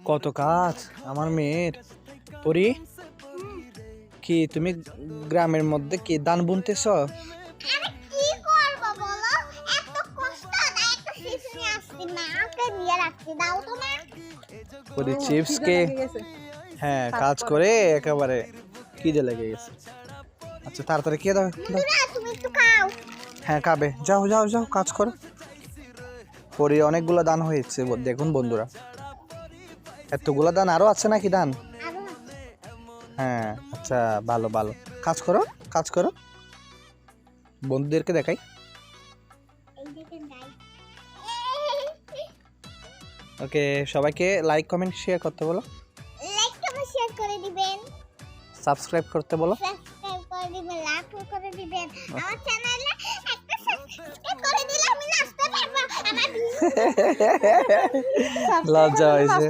কত কাজ আমার মেয়ের। পরি কি তুমি গ্রামের মধ্যে কি ধান বুনতেছ? আরে কি করব বলো, এত কষ্ট না একটা চিপস নিয়ে আসছি, মাকে দিয়ে রাখছি, দাও তো মা। পরি চিপস কে? হ্যাঁ, কাজ করে একেবারে খিদে লেগে গেছে। আচ্ছা তাড়াতাড়ি কে দাও দাও। না তুমি একটু খাও। হ্যাঁ খাবে, যাও যাও যাও কাজ করো। পরি অনেকগুলো দান হয়েছে দেখুন বন্ধুরা, এতগুলো দান আরো আছে নাকি দান? আরো হ্যাঁ আচ্ছা, ভালো ভালো, কাজ করো কাজ করো, বন্ধুদেরকে দেখাই। এই দেখেন গাইস, ওকে, সবাইকে লাইক কমেন্ট শেয়ার করতে বলো, লাইক কমেন্ট শেয়ার করে দিবেন, সাবস্ক্রাইব করতে বলো। সাবস্ক্রাইব করে দিবেন, লাইক করে দিবেন, আমার চ্যানেলে একটা সাবস্ক্রাইব করে দিলে আমি নাচতে পারবো। আমার লজ্জা হয়েছে।